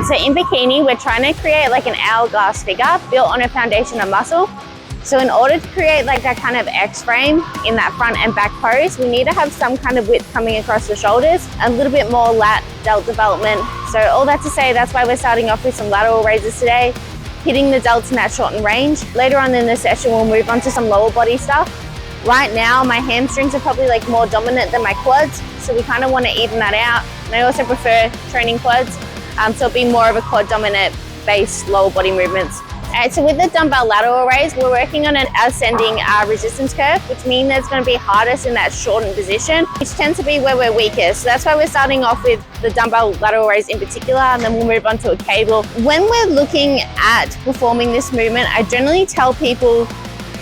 So in bikini, we're trying to create like an hourglass figure built on a foundation of muscle. So in order to create like that kind of X frame in that front and back pose, we need to have some kind of width coming across the shoulders, a little bit more lat delt development. So all that to say, that's why we're starting off with some lateral raises today, hitting the delts in that shortened range. Later on in the session, we'll move on to some lower body stuff. Right now, my hamstrings are probably like more dominant than my quads, so we kind of want to even that out. And I also prefer training quads, so it'll be more of a quad dominant base lower body movements. Alright, so with the dumbbell lateral raise, we're working on an ascending resistance curve, which means that it's going to be hardest in that shortened position, which tends to be where we're weakest. So that's why we're starting off with the dumbbell lateral raise in particular, and then we'll move on to a cable. When we're looking at performing this movement, I generally tell people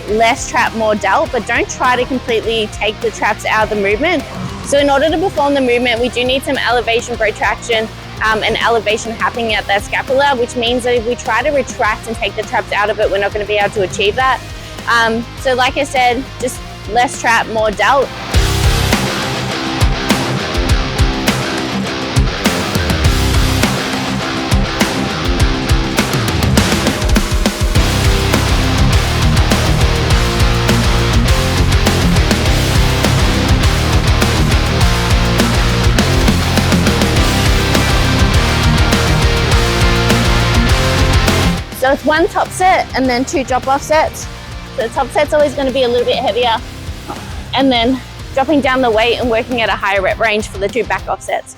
less trap, more delt, but don't try to completely take the traps out of the movement. So in order to perform the movement, we do need some elevation protraction and elevation happening at that scapula, which means that if we try to retract and take the traps out of it, we're not going to be able to achieve that. So like I said, just less trap, more delt. So it's one top set and then two drop off sets. So the top set's always going to be a little bit heavier, and then dropping down the weight and working at a higher rep range for the two back off sets.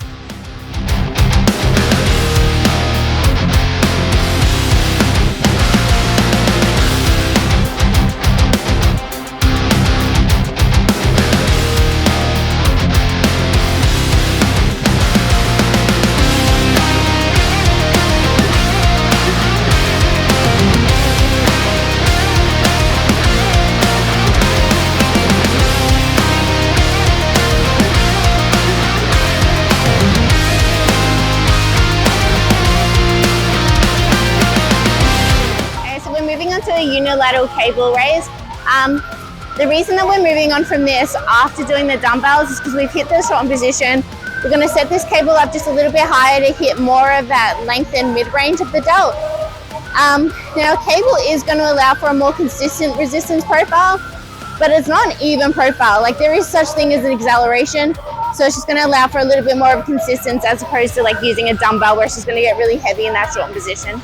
To a unilateral cable raise. The reason that we're moving on from this after doing the dumbbells is because we've hit the shortened position. We're going to set this cable up just a little bit higher to hit more of that length and mid-range of the delt. Now cable is going to allow for a more consistent resistance profile, but it's not an even profile. Like there is such thing as an acceleration, so it's just going to allow for a little bit more of consistency as opposed to like using a dumbbell where it's just going to get really heavy in that shortened position.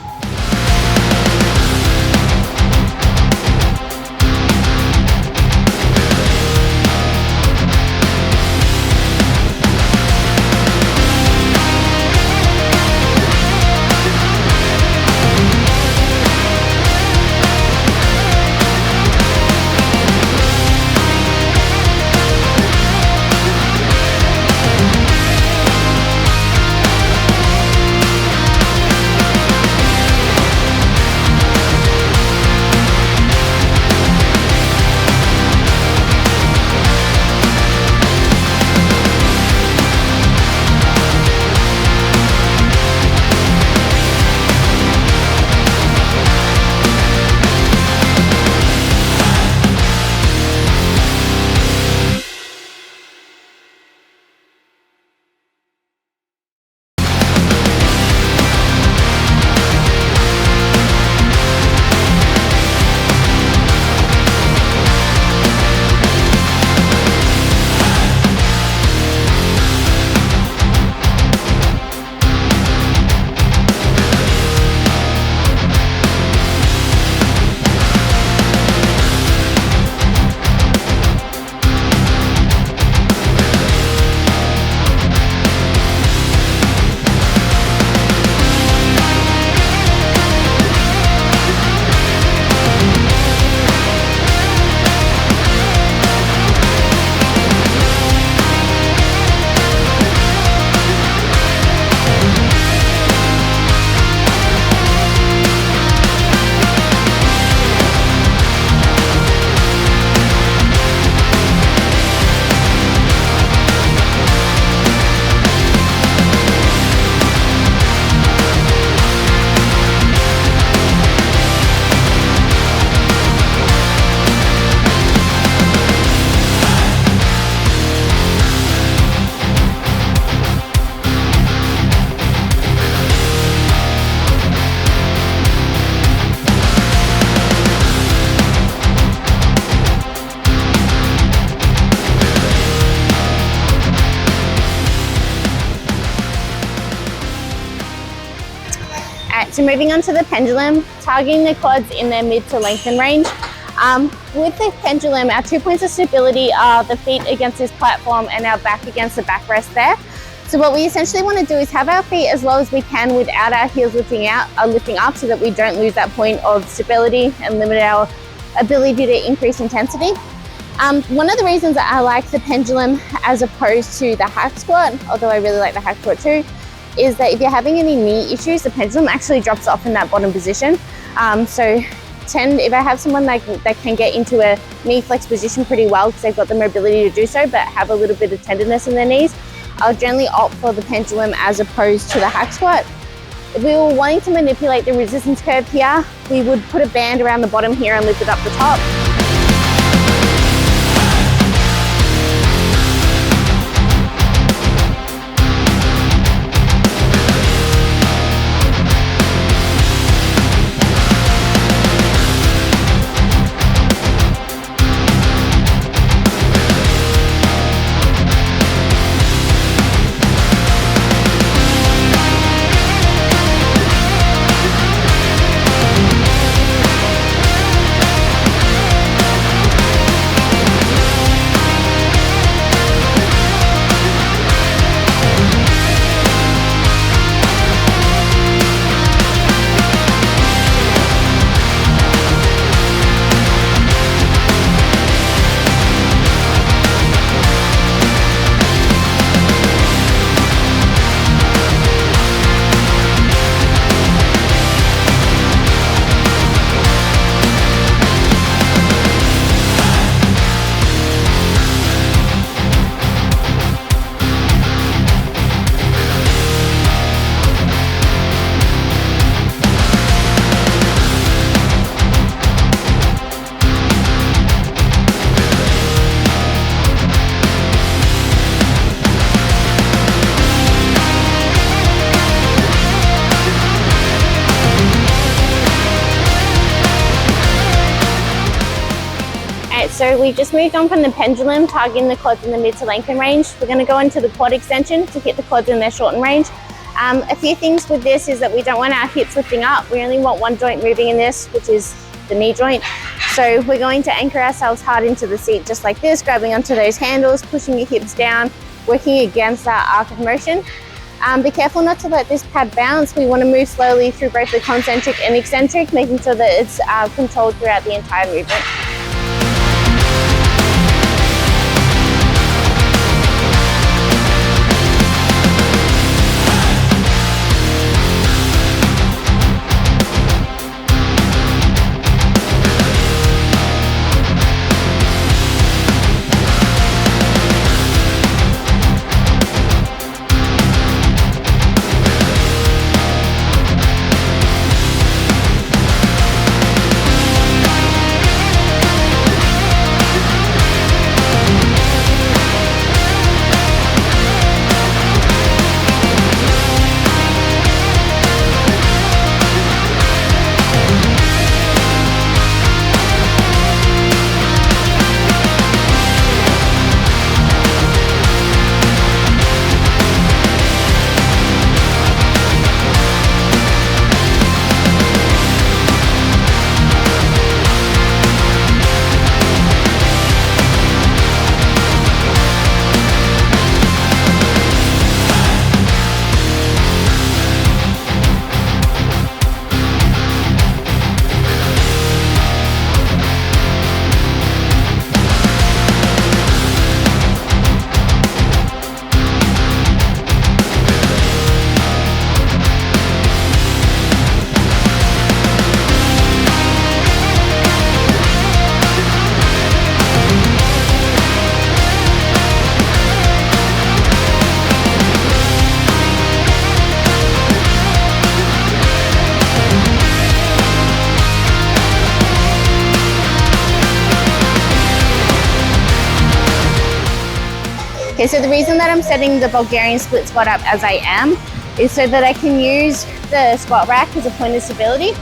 So moving on to the pendulum, targeting the quads in their mid to lengthen range. With the pendulum, our 2 points of stability are the feet against this platform and our back against the backrest there. So what we essentially want to do is have our feet as low as we can without our heels lifting up so that we don't lose that point of stability and limit our ability to increase intensity. One of the reasons that I like the pendulum as opposed to the hack squat, although I really like the hack squat too, is that if you're having any knee issues, the pendulum actually drops off in that bottom position. If I have someone that can get into a knee flex position pretty well because they've got the mobility to do so but have a little bit of tenderness in their knees, I'll generally opt for the pendulum as opposed to the hack squat. If we were wanting to manipulate the resistance curve here, we would put a band around the bottom here and lift it up the top. So we just moved on from the pendulum, targeting the quads in the mid to lengthen range. We're going to go into the quad extension to hit the quads in their shorten range. A few things with this is that we don't want our hips lifting up. We only want one joint moving in this, which is the knee joint. So we're going to anchor ourselves hard into the seat just like this, grabbing onto those handles, pushing your hips down, working against that arc of motion. Be careful not to let this pad bounce. We want to move slowly through both the concentric and eccentric, making sure that it's controlled throughout the entire movement. Okay, so the reason that I'm setting the Bulgarian split squat up as I am is so that I can use the squat rack as a point of stability.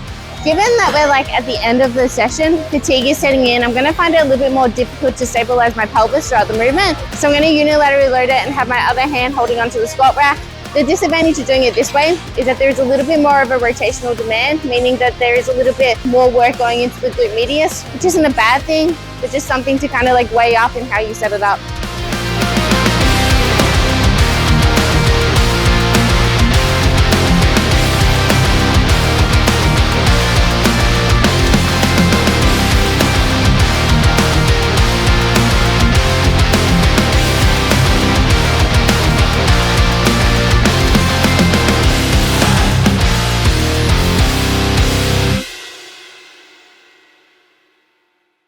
Given that we're like at the end of the session, fatigue is setting in, I'm gonna find it a little bit more difficult to stabilize my pelvis throughout the movement. So I'm gonna unilaterally load it and have my other hand holding onto the squat rack. The disadvantage of doing it this way is that there's a little bit more of a rotational demand, meaning that there is a little bit more work going into the glute medius, which isn't a bad thing, but just something to kind of like weigh up in how you set it up.